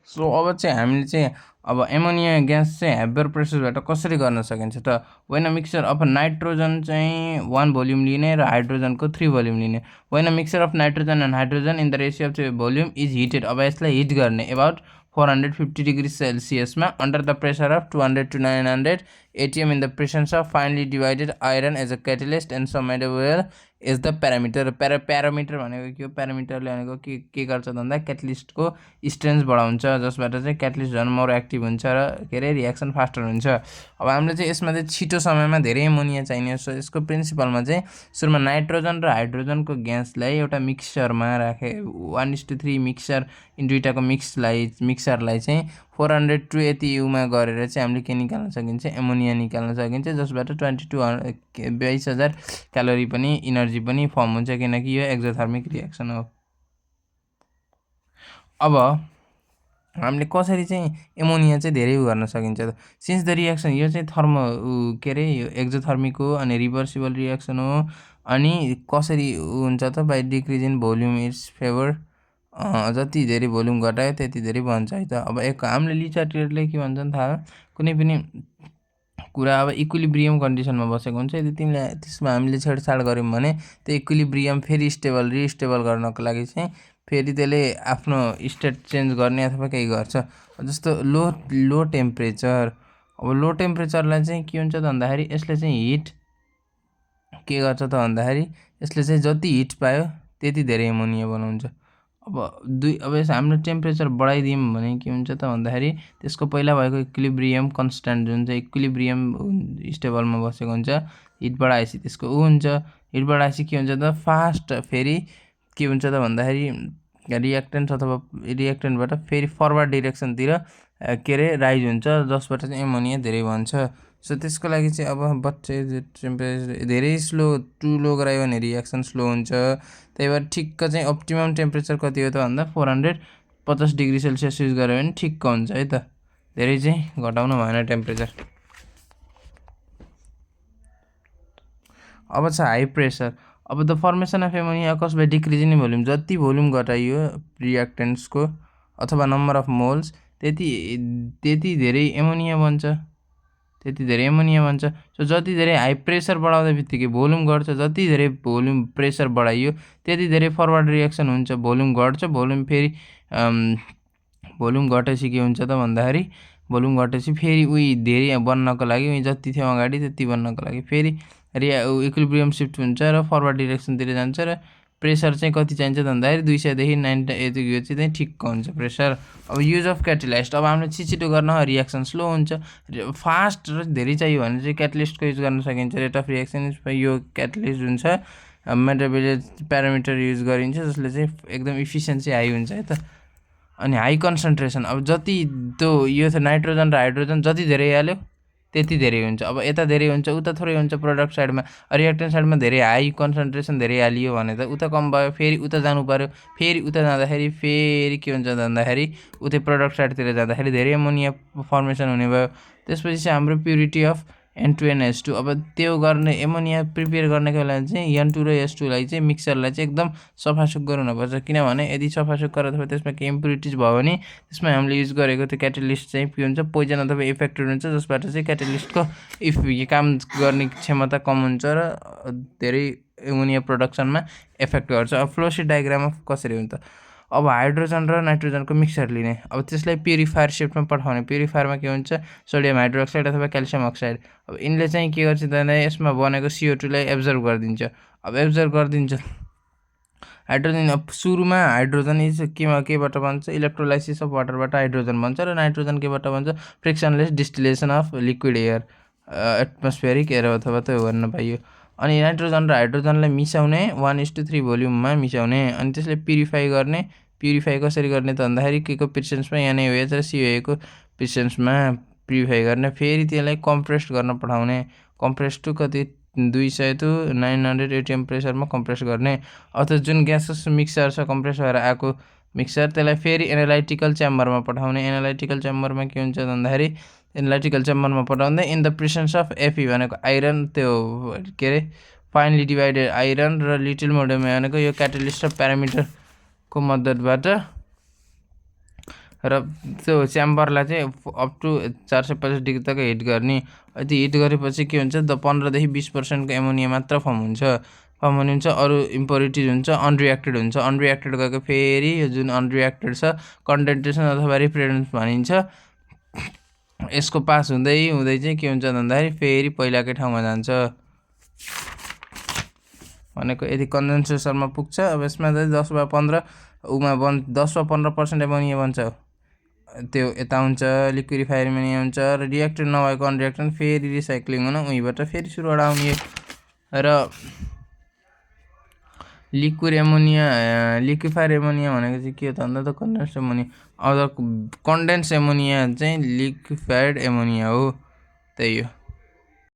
So अब चाहिँ हामीले चाहिँ अब एमोनिया ग्यास चाहिँ हेबर प्रेसरबाट कसरी गर्न सकिन्छ त वेन मिक्सचर अफ नाइट्रोजन चाहिँ 1 भोल्युम लिने र हाइड्रोजनको 3 भोल्युम लिने when mixture of nitrogen and hydrogen in the ratio of volume is heated अब यसलाई हिट गर्ने अबाउट 450 डिग्री सेल्सियसमा under the pressure of 200 to 900 ATM in the presence of finally divided iron as a catalyst and समेटेबल is the parameter parameter भनेको के हो प्यारामिटरले भनेको के गर्छ भन्दा क्याटलिस्टको स्ट्रेन्थ बढाउँछ जसबाट चाहिँ क्याटलिस्ट झन् मोर एक्टिभ हुन्छ र के अरे रियाक्सन फास्टर हुन्छ अब हामीले चाहिँ यसमा चाहिँ छिटो समयमा धेरै एमोनिया चाहिने सो यसको प्रिन्सिपलमा चाहिँ सुरुमा नाइट्रोजन र हाइड्रोजनको ग्यासलाई एउटा मिक्सचरमा राखे 1:3 मिक्सचर दुईटाको मिक्सरलाई चाहिँ 400 to यति युमा गरेर चाहिँ हामीले के निकाल्न सकिन्छ एमोनिया निकाल्न सकिन्छ जसबाट 22,000 क्यालोरी पनि इनर्जी पनि फर्म हुन्छ किनकि यो एक्जोथर्मिक रियाक्सन हो। अब हामीले कसरी चाहिँ एमोनिया चाहिँ धेरै गर्न सकिन्छ त सिन्स द रियाक्सन यो चाहिँ के अरे यो एक्जोथर्मिक हो अनि रिभर्सिबल रियाक्सन हो अनि कसरी हुन्छ त by decrease in volume it's favour जति धेरै भोल्युम घटायो त्यति धेरै बन्छ है त। अब हामीले लिटरेचरले के भन्छन् थाहा कुनै पनि कुरा अब इक्विलिब्रियम कन्डिसनमा बसेको हुन्छ यदि तिमीले त्यसमा हामीले छेडछाड गऱ्यौँ भने त्यो इक्विलिब्रियम फेरि रिस्टेबल गर्नको लागि चाहिँ फेरि त्यसले आफ्नो स्टेट चेन्ज गर्ने अथवा केही गर्छ जस्तो लो टेम्परेचर अब लो टेम्परेचरलाई चाहिँ के हुन्छ त भन्दाखेरि यसले चाहिँ हिट के गर्छ त भन्दाखेरि यसले चाहिँ जति हिट पायो त्यति धेरै एमोनिया बनाउँछ। अब हाम्रो टेम्परेचर बढाइदियौँ भने के हुन्छ त भन्दाखेरि त्यसको पहिला भएको इक्विलिब्रियम कन्स्ट्यान्ट जुन चाहिँ इक्विलिब्रियम स्टेबलमा बसेको हुन्छ हिट बढाएपछि त्यसको हुन्छ हिट बढाएपछि के हुन्छ त फास्ट फेरि के हुन्छ त भन्दाखेरि रियाक्टेन्ट अथवा रियाक्टेन्टबाट फेरि फरवर्ड डिरेक्सनतिर के अरे राइज हुन्छ जसबाट चाहिँ एमोनिया धेरै बन्छ। सो त्यसको लागि चाहिँ अब टेम्परेचर धेरै टु लो गरायो भने रियाक्सन स्लो हुन्छ त्यही भएर ठिक्क चाहिँ अप्टिमम टेम्परेचर कति हो त भन्दा 450 डिग्री सेल्सियस युज गऱ्यो भने ठिक्क हुन्छ है त धेरै चाहिँ घटाउनु भएन टेम्परेचर। अब छ हाई प्रेसर अब the formation of ammonia occurs by decreasing volume जति भोल्युम घटाइयो रियाक्टेन्ट्सको अथवा नम्बर अफ मोल्स त्यति धेरै एमोनिया बन्छ सो जति धेरै हाई प्रेसर बढाउँदा बित्तिकै भोल्युम घट्छ जति धेरै भोल्युम प्रेसर बढाइयो त्यति धेरै फरवर्ड रियाक्सन हुन्छ भोल्युम घट्छ भोल्युम घटेपछि के हुन्छ त भन्दाखेरि भोल्युम घटेपछि फेरि उही धेरै बन्नको लागि उही जति थियो अगाडि त्यति बन्नको लागि फेरि इक्विलिब्रियम सिफ्ट हुन्छ र फरवर्ड डिरेक्सनतिर जान्छ र प्रेसर चाहिँ कति चाहिन्छ त भन्दाखेरि 200 देखि 90 यतिको चाहिँ ठिक्क हुन्छ प्रेसर। अब युज अफ क्याटलिस्ट अब हामीले छिटो गर्न रियाक्सन स्लो हुन्छ फास्ट र धेरै चाहियो भने चाहिँ क्याटलिस्टको युज गर्न सकिन्छ रेट अफ रियाक्सन यो क्याटलिस्ट जुन छ मेटाबोलिक प्यारामिटर युज गरिन्छ जसले चाहिँ एकदम इफिसियन्सी हाई हुन्छ है त। अनि हाई कन्सन्ट्रेसन अब जति त्यो यो नाइट्रोजन र हाइड्रोजन जति धेरै हाल्यो त्यति धेरै हुन्छ अब यता धेरै हुन्छ उता थोरै हुन्छ प्रडक्ट साइडमा रियाक्टेन्ट साइडमा धेरै हाई कन्सन्ट्रेसन धेरै हालियो भने त उता कम भयो फेरि उता जानु पर्यो फेरि उता जाँदाखेरि फेरि के हुन्छ भन्दाखेरि उतै प्रडक्ट साइडतिर जाँदाखेरि धेरै एमोनिया फर्मेसन हुने भयो। त्यसपछि चाहिँ हाम्रो प्युरिटी अफ N2NH2 अब त्यो गर्ने एमोनिया प्रिपेयर गर्नको लागि चाहिँ N2 र H2 लाई चाहिँ मिक्सरलाई चाहिँ एकदम सफासुग्घर हुनुपर्छ किनभने यदि सफासुग्घर अथवा त्यसमा केही इम्प्युरिटिज भयो भने त्यसमा हामीले युज गरेको त्यो क्याटलिस्ट चाहिँ के हुन्छ पोइजन अथवा इफेक्टेड हुन्छ जसबाट चाहिँ क्याटलिस्टको काम गर्ने क्षमता कम हुन्छ र धेरै एमोनिया प्रोडक्सनमा इफेक्ट गर्छ। अब फ्लोशीट डायग्राम अफ कसरी हुन्छ अब हाइड्रोजन र नाइट्रोजनको मिक्सर लिने अब त्यसलाई प्युरिफायर सिफ्टमा पठाउने प्युरिफायरमा के हुन्छ सोडियम हाइड्रोक्साइड अथवा क्याल्सियम अक्साइड अब यिनले चाहिँ के गर्छ त यसमा बनेको CO2 लाई एब्जर्भ गरिदिन्छ अब एब्जर्भ गरिदिन्छ हाइड्रोजन अब सुरुमा हाइड्रोजन केबाट बन्छ इलेक्ट्रोलाइसिस अफ वाटरबाट हाइड्रोजन बन्छ र नाइट्रोजन केबाट बन्छ frictionless distillation of liquid air atmospheric air अथवा त्यो गर्न पाइयो। अनि नाइट्रोजन र हाइड्रोजनलाई मिसाउने 1:3 भोल्युममा मिसाउने अनि त्यसलाई प्युरिफाई कसरी गर्ने त भन्दाखेरि के को प्रेसेन्समा NaOH र COA को प्रेसेन्समा प्युरिफाई गर्ने फेरि त्यसलाई कम्प्रेस्ड गर्न पठाउने कम्प्रेस टु कति 200 to 900 ATM प्रेसरमा कम्प्रेस गर्ने अथवा जुन ग्यासेस मिक्सर छ कम्प्रेस भएर आएको मिक्सर त्यसलाई फेरि एनालाइटिकल च्याम्बरमा पठाउने एनालाइटिकल च्याम्बरमा के हुन्छ भन्दाखेरि एनालाइटिकल च्याम्बरमा पठाउँदै in the presence of Fe भनेको आइरन त्यो के अरे फाइनली डिभाइडेड आइरन र लिटिल मोडियम भनेको यो क्याटलिस्ट र प्यारामिटरको मद्दतबाट र त्यो च्याम्बरलाई चाहिँ अप टु 450 डिग्री तक हिट गर्ने। यति हिट गरेपछि के हुन्छ 15 देखि 20% को एमोनिया मात्र फर्म हुन्छ। अरू इम्प्योरिटिज हुन्छ, अनरिएक्टेड हुन्छ। अनरिएक्टेड गएको फेरि यो जुन अनरिएक्टेड छ कन्डेन्सेसन अथवा रिफ्रेक्टेन्स भनिन्छ। यसको पास हुँदै चाहिँ के हुन्छ भन्दाखेरि फेरि पहिलाकै ठाउँमा जान्छ। भनेको यदि कन्डेन्सेसनमा पुग्छ। अब यसमा चाहिँ 10/15 उमा 10/15% एमोनिया बन्छ। त्यो यता हुन्छ लिक्विडिफायर एमोनिया हुन्छ र रिएक्टेड नभएको अनरिएक्टेड फेरि रिसाइक्लिङ हुन उहीँबाट फेरि सुरुबाट आउने। र लिक्विफायर एमोनिया भनेको चाहिँ के हो त भन्दा त कन्डेन्स एमोनिया। अब कन्डेन्स एमोनिया चाहिँ लिक्विफाइड एमोनिया हो, त्यही हो।